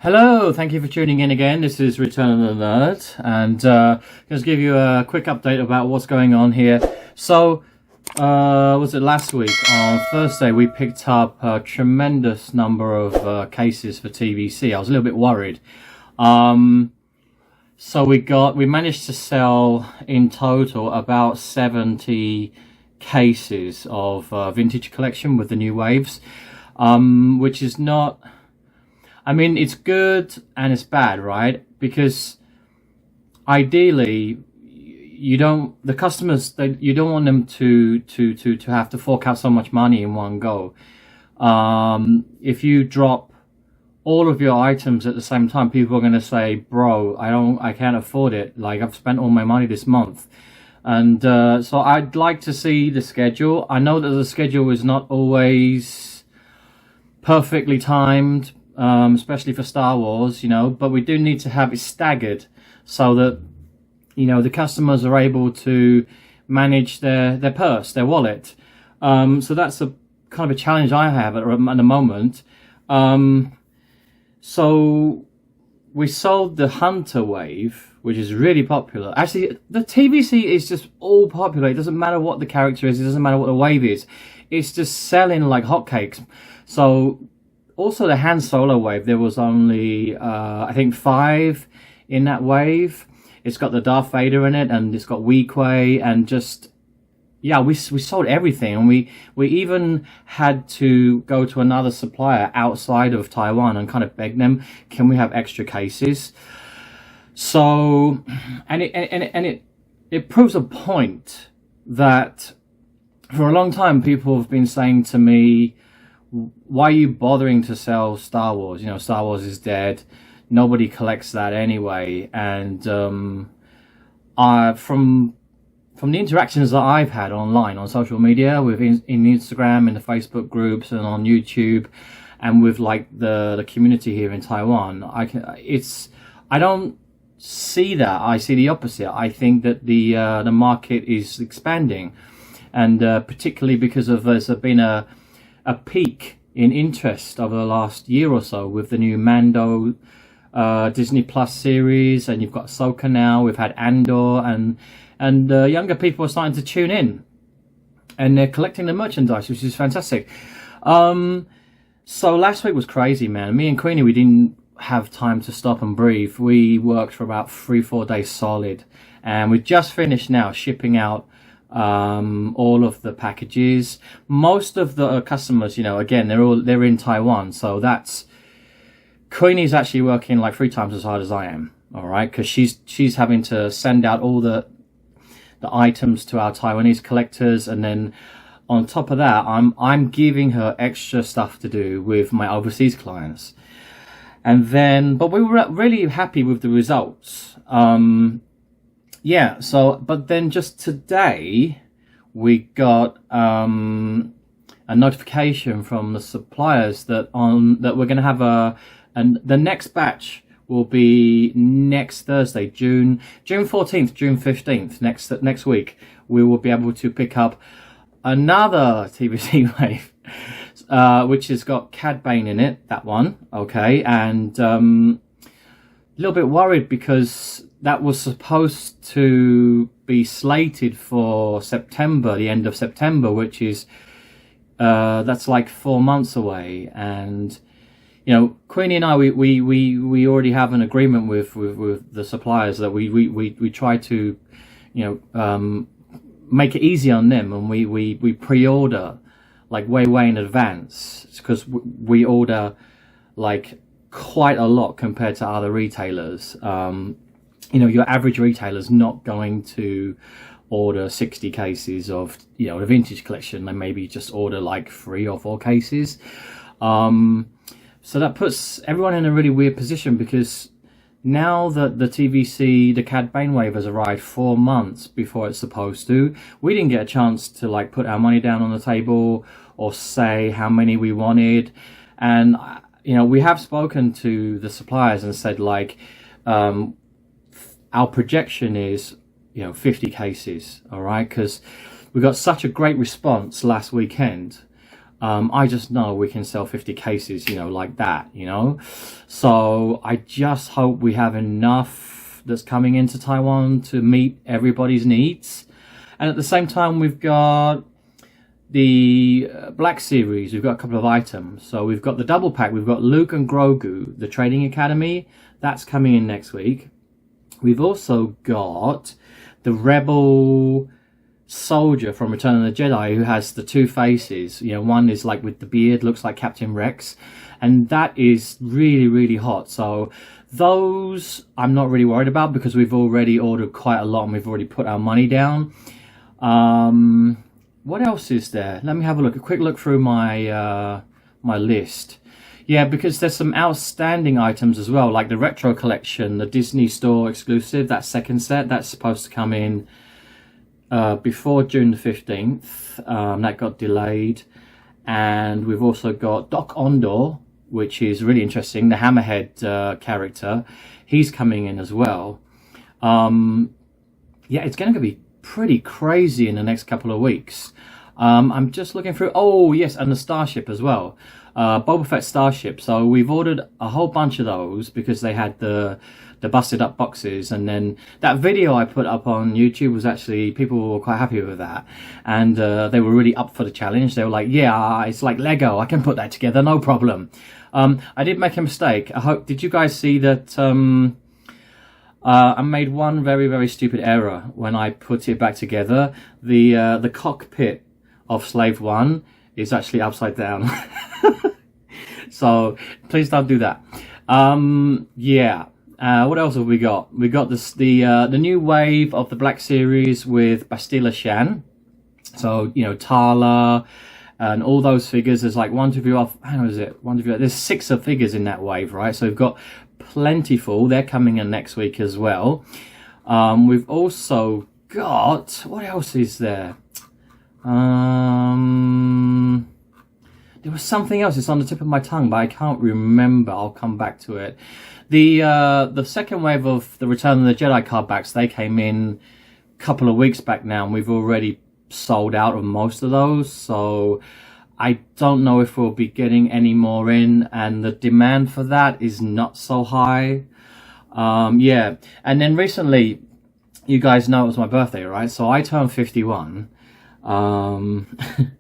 Hello, thank you for tuning in again. This is Return of the Nerd, and just give you a quick update about what's going on here. So, was it last week on Thursday we picked up a tremendous number of cases for TVC. I was a little bit worried. So we managed to sell in total about 70 cases of vintage collection with the new waves, which is not. I mean, it's good and it's bad, right? Because ideally, you don't want them to have to fork out so much money in one go. If you drop all of your items at the same time, people are going to say, "Bro, I can't afford it. Like, I've spent all my money this month." And so I'd like to see the schedule. I know that the schedule is not always perfectly timed. Especially for Star Wars, but we do need to have it staggered so that, the customers are able to manage their purse, their wallet. So that's a kind of a challenge I have at the moment. So we sold the Hunter Wave, which is really popular. Actually, the TVC is just all popular. It doesn't matter what the character is. It doesn't matter what the wave is. It's just selling like hotcakes. So also the Han Solo wave, there was only I think 5 in that wave. It's got the Darth Vader in it, and it's got Weequay, and just we sold everything, and we even had to go to another supplier outside of Taiwan and kind of beg them, can we have extra cases? So and it proves a point that for a long time people have been saying to me, why are you bothering to sell Star Wars? Star Wars is dead. Nobody collects that anyway. And from the interactions that I've had online on social media, in Instagram, in the Facebook groups, and on YouTube, and with like the community here in Taiwan, I don't see that. I see the opposite. I think that the market is expanding, and particularly because there's been a peak in interest over the last year or so with the new Mando Disney Plus series, and you've got Ahsoka now. We've had Andor, and younger people are starting to tune in, and they're collecting the merchandise, which is fantastic. So last week was crazy, man. Me and Queenie, we didn't have time to stop and breathe. We worked for about 3-4 days solid, and we just finished now shipping out all of the packages. Most of the customers, again, they're in Taiwan, so that's Queenie's actually working like 3 times as hard as I am, all right, because she's having to send out all the items to our Taiwanese collectors, and then on top of that, I'm giving her extra stuff to do with my overseas clients. And then, but we were really happy with the results. But then just today we got a notification from the suppliers that we're going to have the next batch will be next Thursday, June 14th, June 15th, next week. We will be able to pick up another TVC wave, which has got Cad Bane in it, that one, okay, and a little bit worried because that was supposed to be slated for September, the end of September, which is that's like 4 months away. And Queenie and I, we already have an agreement with the suppliers that we try to make it easy on them, and we pre-order like way in advance, because we order like quite a lot compared to other retailers. Your average retailer is not going to order 60 cases of the vintage collection. They maybe just order like 3 or 4 cases. So that puts everyone in a really weird position, because now that the TVC, the Cad Bane wave, has arrived 4 months before it's supposed to, we didn't get a chance to like put our money down on the table or say how many we wanted. And we have spoken to the suppliers and said like, our projection is 50 cases, all right, because we got such a great response last weekend. I just know we can sell 50 cases, you know, like that, you know. So I just hope we have enough that's coming into Taiwan to meet everybody's needs. And at the same time, we've got the Black Series. We've got a couple of items. So we've got the double pack. We've got Luke and Grogu, the Trading Academy. That's coming in next week. We've also got the Rebel soldier from Return of the Jedi who has the two faces. You know, one is like with the beard, looks like Captain Rex, and that is really, really hot. So those I'm not really worried about because we've already ordered quite a lot and we've already put our money down. What else is there? Let me have a look, a quick look through my my list. Yeah, because there's some outstanding items as well, like the retro collection, the Disney Store exclusive, that second set, that's supposed to come in before June the 15th. That got delayed. And we've also got Doc Ondor, which is really interesting, the Hammerhead character. He's coming in as well. Yeah, it's going to be pretty crazy in the next couple of weeks. I'm just looking through. Oh yes, and the Starship as well, Boba Fett Starship. So we've ordered a whole bunch of those because they had the busted up boxes, and then that video I put up on YouTube was actually, people were quite happy with that, and they were really up for the challenge. They were like, yeah, it's like Lego, I can put that together, no problem. I did make a mistake. I hope, did you guys see that I made one very, very stupid error when I put it back together. The cockpit of Slave 1 is actually upside down. So please don't do that. Yeah. What else have we got? We got this, the new wave of the Black Series with Bastila Shan. So, you know, Tala and all those figures. There's like there's 6 of figures in that wave, right? So we've got plentiful. They're coming in next week as well. We've also got, what else is there? There was something else. It's on the tip of my tongue, but I can't remember. I'll come back to it. The second wave of the Return of the Jedi card backs, they came in a couple of weeks back now, and we've already sold out of most of those. So I don't know if we'll be getting any more in, and the demand for that is not so high. Yeah, and then recently, you guys know it was my birthday, right? So I turned 51.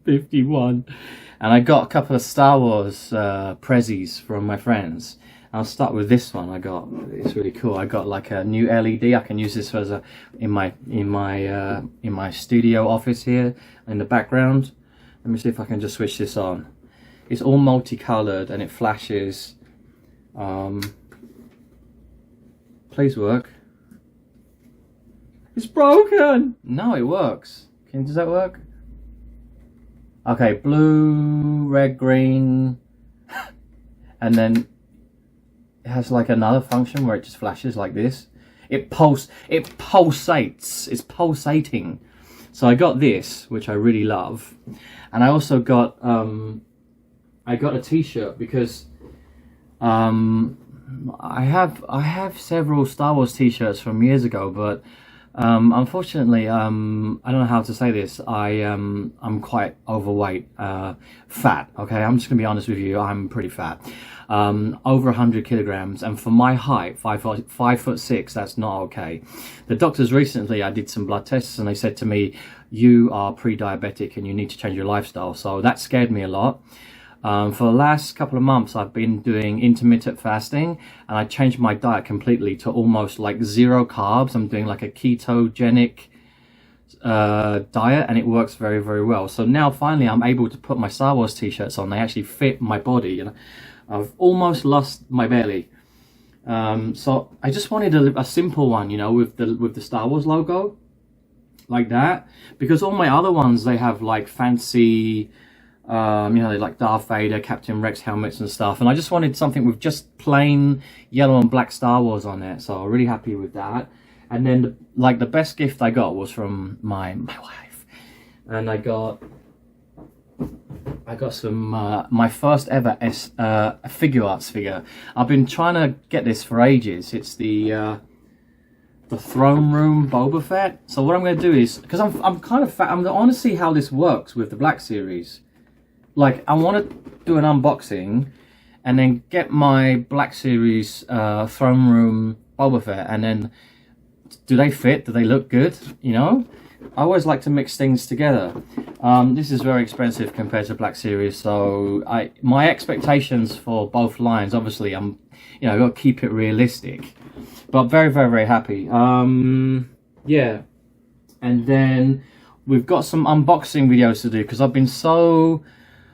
51. And I got a couple of Star Wars prezzies from my friends. I'll start with this one. It's really cool. I got like a new LED. I can use this as in my studio office here in the background. Let me see if I can just switch this on. It's all multicolored and it flashes. Please work. It's broken. No, it works. Does that work? Okay, blue, red, green, and then it has like another function where it just flashes like this. It pulsates. It's pulsating. So I got this, which I really love, and I also got a T-shirt because I have several Star Wars T-shirts from years ago, but unfortunately, I don't know how to say this. I'm quite overweight, fat. Okay, I'm just gonna be honest with you. I'm pretty fat, over 100 kilograms, and for my height, 5'6", that's not okay. The doctors recently, I did some blood tests, and they said to me, "You are pre-diabetic, and you need to change your lifestyle." So that scared me a lot. For the last couple of months, I've been doing intermittent fasting, and I changed my diet completely to almost like 0 carbs. I'm doing like a ketogenic diet, and it works very, very well. So now finally I'm able to put my Star Wars T-shirts on. They actually fit my body. You know, I've almost lost my belly. So I just wanted a simple one, you know, with the Star Wars logo like that, because all my other ones, they have like fancy, you know, they like Darth Vader, Captain Rex helmets and stuff, and I just wanted something with just plain yellow and black Star Wars on it. So I'm really happy with that. And then the best gift I got was from my wife, and I got some my first ever figure arts figure. I've been trying to get this for ages. It's the Throne Room Boba Fett. So what I'm going to do is, because I'm kind of fat, I want to see how this works with the Black Series. like, I want to do an unboxing and then get my Black Series Throne Room Boba Fett, and then do they fit? Do they look good? You know, I always like to mix things together. This is very expensive compared to Black Series, so my expectations for both lines, obviously, you know, got to keep it realistic, but very, very, very happy. Yeah, and then we've got some unboxing videos to do because I've been so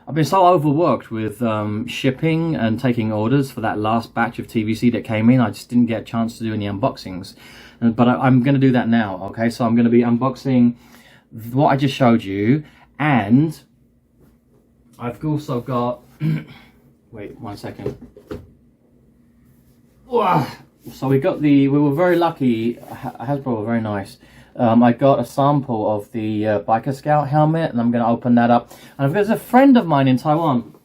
overworked with shipping and taking orders for that last batch of TVC that came in. I just didn't get a chance to do any unboxings, but I'm going to do that now. Okay, so I'm going to be unboxing what I just showed you, and I've also got wait 1 second. So we were very lucky. Hasbro were very nice. I got a sample of the Biker Scout helmet, and I'm going to open that up. And there's a friend of mine in Taiwan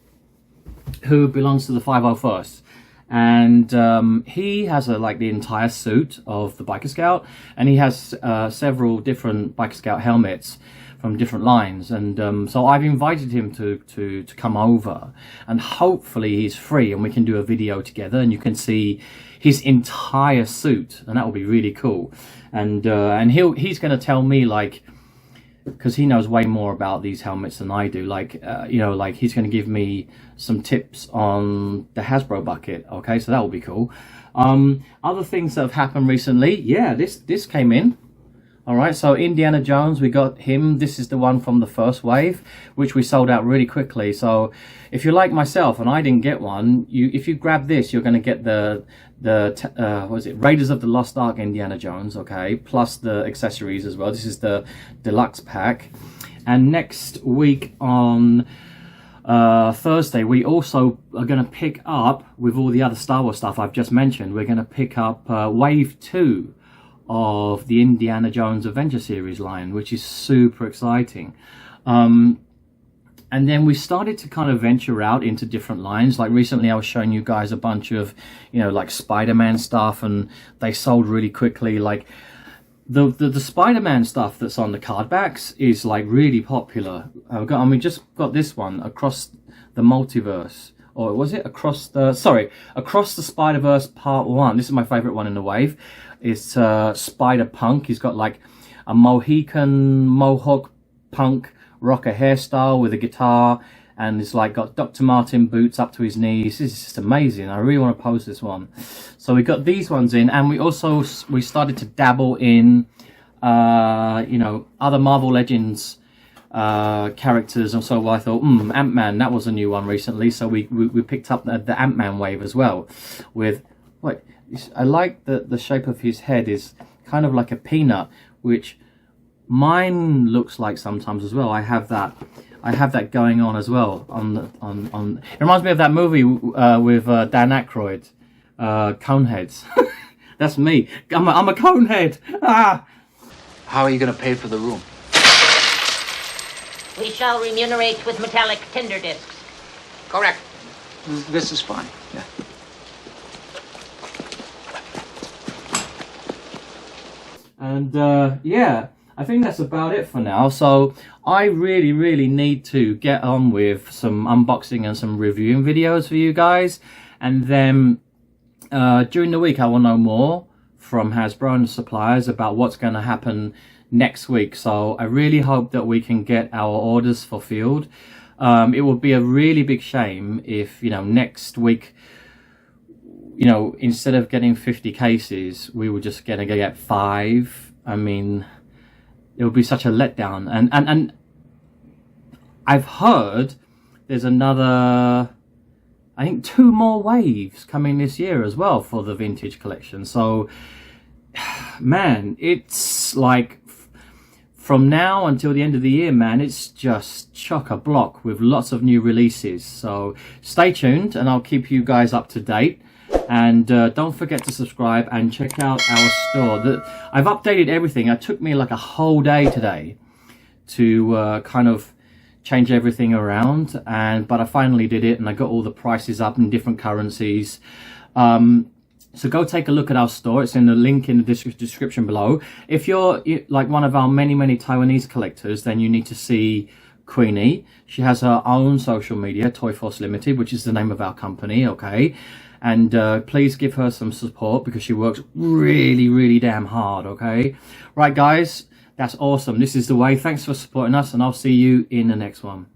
who belongs to the 501st, and he has like the entire suit of the Biker Scout, and he has several different Biker Scout helmets from different lines, and so I've invited him to come over, and hopefully he's free and we can do a video together and you can see his entire suit, and that will be really cool. And he's going to tell me, like, because he knows way more about these helmets than I do, like you know, like he's going to give me some tips on the Hasbro bucket. Okay, so that will be cool. Other things that have happened recently, yeah, this came in. All right, so Indiana Jones, we got him. This is the one from the first wave, which we sold out really quickly. So if you're like myself and I didn't get one, if you grab this, you're going to get the what is it, Raiders of the Lost Ark Indiana Jones, okay, plus the accessories as well. This is the deluxe pack. And next week on Thursday, we also are going to pick up, with all the other Star Wars stuff I've just mentioned, we're going to pick up Wave 2 of the Indiana Jones Adventure Series line, which is super exciting. And then we started to kind of venture out into different lines. Like recently I was showing you guys a bunch of, you know, like Spider-Man stuff, and they sold really quickly. Like the Spider-Man stuff that's on the card backs is like really popular. We just got this one, Across the Multiverse. Or was it Across the Spider-Verse Part 1. This is my favorite one in the wave. It's Spider-Punk. He's got like a Mohican Mohawk punk rocker hairstyle with a guitar, and it's like got Dr. Martin boots up to his knees. This is just amazing. I really want to post this one. So we got these ones in, and we started to dabble in you know, other Marvel Legends characters, and so I thought, Ant-Man, that was a new one recently, so we picked up the Ant-Man wave as well. With what I like, the shape of his head is kind of like a peanut, which mine looks like sometimes as well. I have that going on as well. It reminds me of that movie with Dan Aykroyd, Coneheads. That's me. I'm a conehead. Ah. How are you going to pay for the room? We shall remunerate with metallic tinder discs. Correct. This is fine. Yeah. And yeah, I think that's about it for now. So I really need to get on with some unboxing and some reviewing videos for you guys, and then during the week I will know more from Hasbro and the suppliers about what's going to happen next week. So I really hope that we can get our orders fulfilled. It would be a really big shame if, you know, next week, you know, instead of getting 50 cases, we were just going to get 5. I mean, it would be such a letdown. And I've heard there's another, I think 2 more waves coming this year as well for the vintage collection. So, man, it's like from now until the end of the year, man, it's just chock-a-block with lots of new releases. So stay tuned and I'll keep you guys up to date. And don't forget to subscribe and check out our store. I've updated everything. It took me like a whole day today to kind of change everything around, but I finally did it, and I got all the prices up in different currencies. So go take a look at our store. It's in the link in the description below. If you're like one of our many Taiwanese collectors, then you need to see Queenie. She has her own social media, ToyForceLtd, which is the name of our company, okay? And please give her some support because she works really damn hard, okay? Right, guys, that's awesome. This is the way. Thanks for supporting us, and I'll see you in the next one.